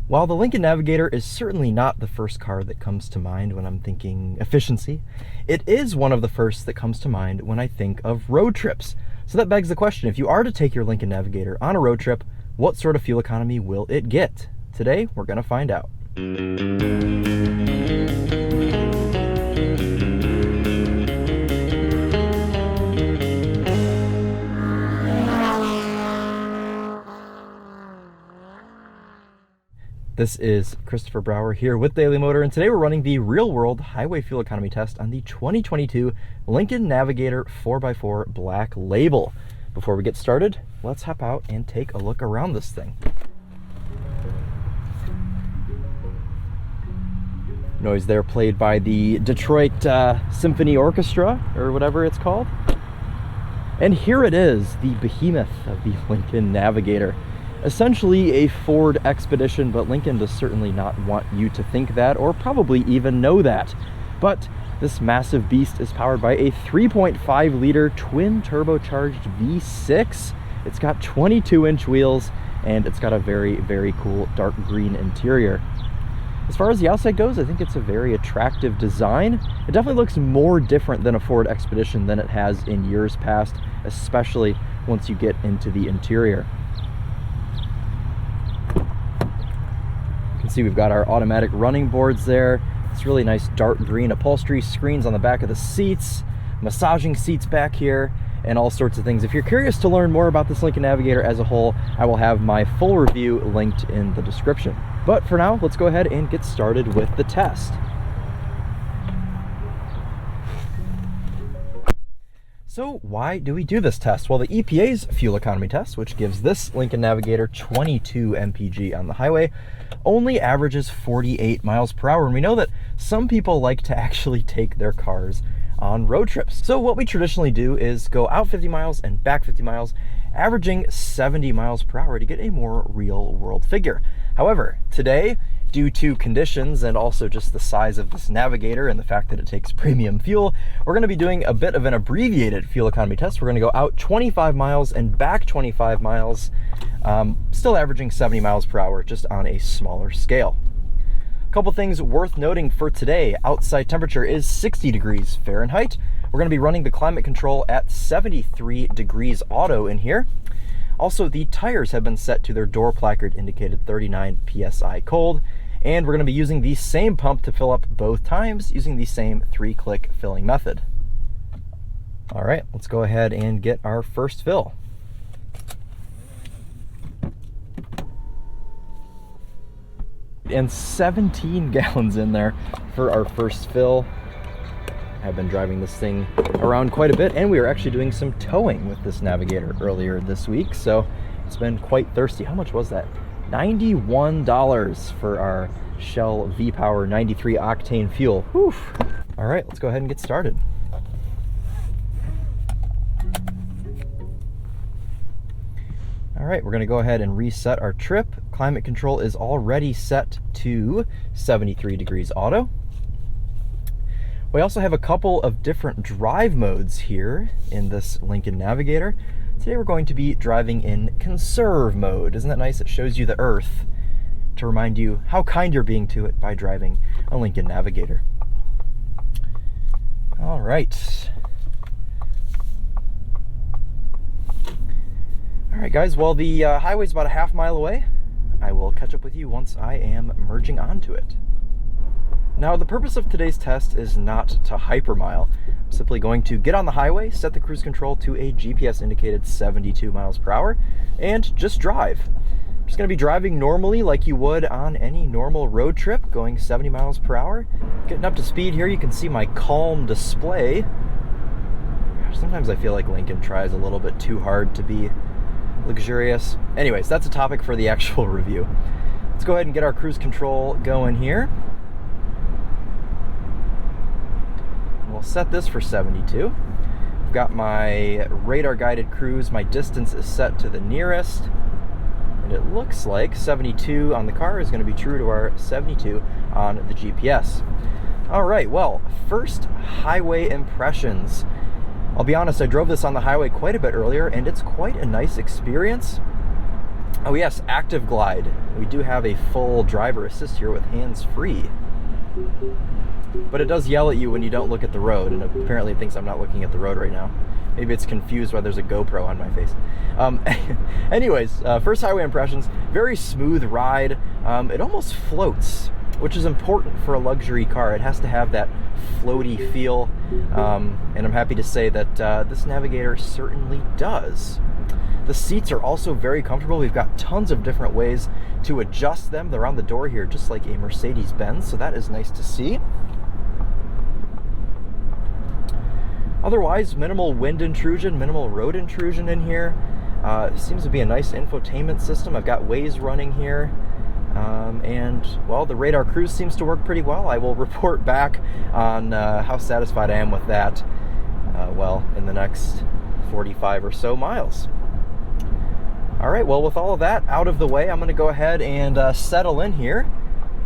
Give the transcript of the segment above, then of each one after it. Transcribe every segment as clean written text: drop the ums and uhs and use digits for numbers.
While the Lincoln Navigator is certainly not the first car that comes to mind when I'm thinking efficiency, it is one of the first that comes to mind when I think of road trips. So that begs the question, if you are to take your Lincoln Navigator on a road trip, what sort of fuel economy will it get? Today, we're going to find out. This is Christopher Brower here with Daily Motor, and today we're running the real-world highway fuel economy test on the 2022 Lincoln Navigator 4x4 Black Label. Before we get started, let's hop out and take a look around this thing. Noise there played by the Detroit Symphony Orchestra, or whatever it's called. And here it is, the behemoth of the Lincoln Navigator. Essentially a Ford Expedition, but Lincoln does certainly not want you to think that, or probably even know that. But this massive beast is powered by a 3.5 liter twin turbocharged V6. It's got 22-inch wheels, and it's got a very, very cool dark green interior. As far as the outside goes, I think it's a very attractive design. It definitely looks more different than a Ford Expedition than it has in years past, especially once you get into the interior. You can see we've got our automatic running boards there. It's really nice dark green upholstery, screens on the back of the seats, massaging seats back here, and all sorts of things. If you're curious to learn more about this Lincoln Navigator as a whole, I will have my full review linked in the description. But for now, let's go ahead and get started with the test. So why do we do this test? Well, the EPA's fuel economy test, which gives this Lincoln Navigator 22 MPG on the highway, only averages 48 miles per hour. And we know that some people like to actually take their cars on road trips. So what we traditionally do is go out 50 miles and back 50 miles, averaging 70 miles per hour to get a more real world figure. However, today, due to conditions and also just the size of this Navigator and the fact that it takes premium fuel, we're going to be doing a bit of an abbreviated fuel economy test. We're going to go out 25 miles and back 25 miles, still averaging 70 miles per hour, just on a smaller scale. A couple things worth noting for today. Outside temperature is 60 degrees Fahrenheit. We're going to be running the climate control at 73 degrees auto in here. Also, the tires have been set to their door placard indicated 39 PSI cold, and we're going to be using the same pump to fill up both times using the same 3-click filling method. All right, let's go ahead and get our first fill. And 17 gallons in there for our first fill. I've been driving this thing around quite a bit, and we were actually doing some towing with this Navigator earlier this week, so it's been quite thirsty. How much was that? $91 for our Shell V-Power 93 octane fuel. Whew. All right, let's go ahead and get started. All right, we're gonna go ahead and reset our trip. Climate control is already set to 73 degrees auto. We also have a couple of different drive modes here in this Lincoln Navigator. Today we're going to be driving in conserve mode. Isn't that nice? It shows you the earth to remind you how kind you're being to it by driving a Lincoln Navigator. All right. All right, guys, well, the highway's about a half mile away. I will catch up with you once I am merging onto it. Now, the purpose of today's test is not to hypermile. I'm simply going to get on the highway, set the cruise control to a GPS indicated 72 miles per hour, and just drive. I'm just going to be driving normally like you would on any normal road trip, going 70 miles per hour. Getting up to speed here, you can see my calm display. Gosh, sometimes I feel like Lincoln tries a little bit too hard to be luxurious. Anyways, that's a topic for the actual review. Let's go ahead and get our cruise control going here. We'll set this for 72. I've got my radar guided cruise. My distance is set to the nearest, and it looks like 72 on the car is going to be true to our 72 on the GPS. All right, well, first highway impressions. I'll be honest, I drove this on the highway quite a bit earlier, and it's quite a nice experience. Oh yes, active glide. We do have a full driver assist here with hands-free. But it does yell at you when you don't look at the road, and apparently it thinks I'm not looking at the road right now. Maybe it's confused why there's a GoPro on my face. Anyways, first highway impressions. Very smooth ride. It almost floats, which is important for a luxury car. It has to have that floaty feel, and I'm happy to say that this Navigator certainly does. The seats are also very comfortable. We've got tons of different ways to adjust them. They're on the door here, just like a Mercedes-Benz, so that is nice to see. Otherwise, minimal wind intrusion, minimal road intrusion in here. Seems to be a nice infotainment system. I've got Waze running here. And, well, the radar cruise seems to work pretty well. I will report back on how satisfied I am with that, well, in the next 45 or so miles. All right, well, with all of that out of the way, I'm going to go ahead and settle in here,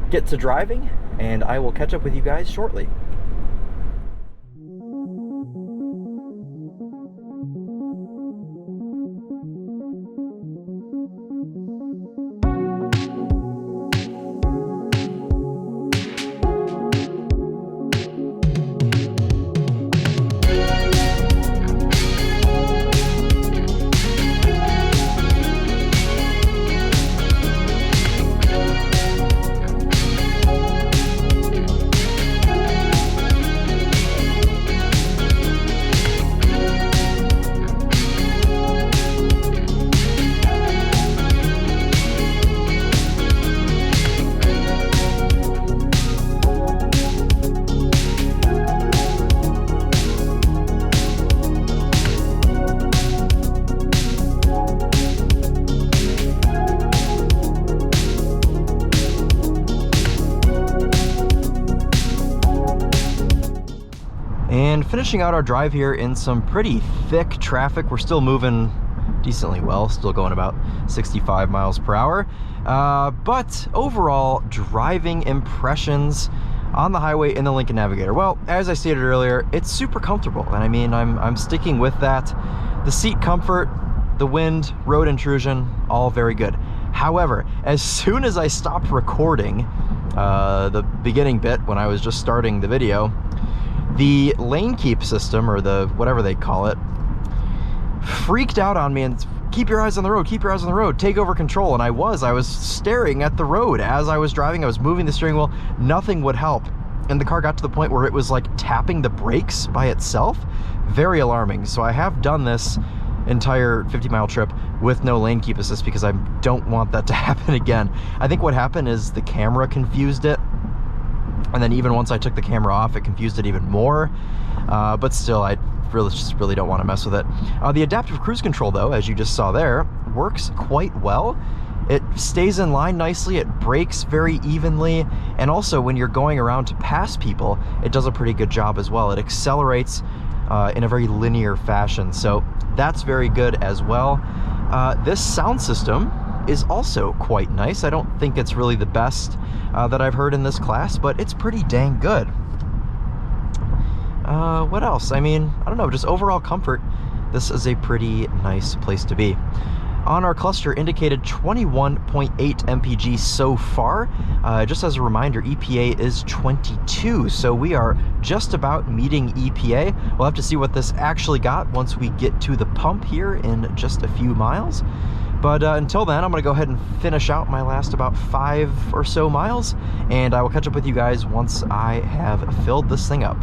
get to driving, and I will catch up with you guys shortly. And finishing out our drive here in some pretty thick traffic. We're still moving decently well, still going about 65 miles per hour. But overall, driving impressions on the highway in the Lincoln Navigator. Well, as I stated earlier, it's super comfortable. And I mean, I'm sticking with that. The seat comfort, the wind, road intrusion, all very good. However, as soon as I stopped recording the beginning bit when I was just starting the video, the lane keep system, or the whatever they call it, freaked out on me and keep your eyes on the road, keep your eyes on the road, take over control. And I was staring at the road as I was driving. I was moving the steering wheel, nothing would help. And the car got to the point where it was like tapping the brakes by itself. Very alarming. So I have done this entire 50-mile trip with no lane keep assist because I don't want that to happen again. I think what happened is the camera confused it. And then even once I took the camera off, it confused it even more. But still, I really don't want to mess with it. The adaptive cruise control, though, as you just saw there, works quite well. It stays in line nicely, it brakes very evenly, and also when you're going around to pass people, it does a pretty good job as well. It accelerates in a very linear fashion, so that's very good as well. This sound system is also quite nice. I don't think it's really the best that I've heard in this class, but it's pretty dang good. What else? I mean, I don't know, just overall comfort, this is a pretty nice place to be. On our cluster indicated 21.8 MPG so far. Just as a reminder, EPA is 22, so we are just about meeting EPA. We'll have to see what this actually got once we get to the pump here in just a few miles. But until then, I'm going to go ahead and finish out my last about 5 or so miles, and I will catch up with you guys once I have filled this thing up.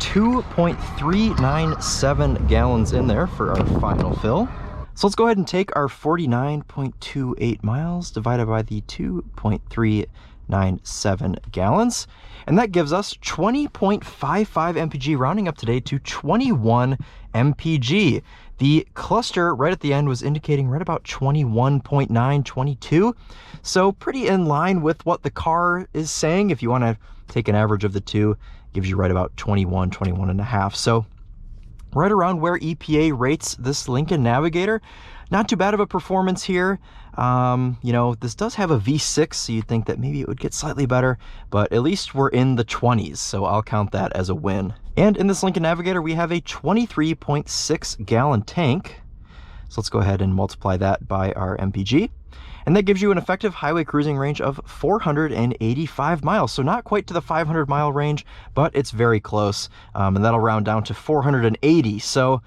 2.397 gallons in there for our final fill. So let's go ahead and take our 49.28 miles divided by the 2.397 gallons. And that gives us 20.55 MPG, rounding up today to 21 MPG. The cluster right at the end was indicating right about 21.9, 22. So pretty in line with what the car is saying. If you want to take an average of the two, gives you right about 21, 21 and a half. So right around where EPA rates this Lincoln Navigator. Not too bad of a performance here. You know, this does have a V6, so you'd think that maybe it would get slightly better, but at least we're in the 20s, so I'll count that as a win. And in this Lincoln Navigator, we have a 23.6 gallon tank. So let's go ahead and multiply that by our MPG. And that gives you an effective highway cruising range of 485 miles. So not quite to the 500-mile range, but it's very close. And that'll round down to 480. So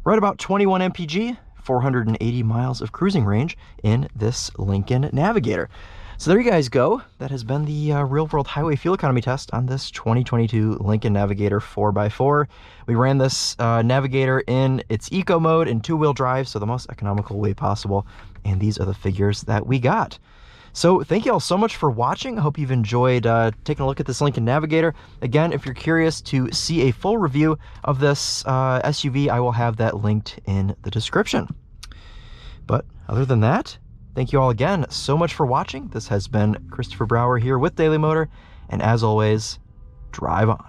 right about 21 MPG, 480 miles of cruising range in this Lincoln Navigator. So there you guys go. That has been the real-world highway fuel economy test on this 2022 Lincoln Navigator 4x4. We ran this Navigator in its eco mode in two-wheel drive, so the most economical way possible. And these are the figures that we got. So thank you all so much for watching. I hope you've enjoyed taking a look at this Lincoln Navigator. Again, if you're curious to see a full review of this SUV, I will have that linked in the description. But other than that, thank you all again so much for watching. This has been Christopher Brower here with Daily Motor, and as always, drive on.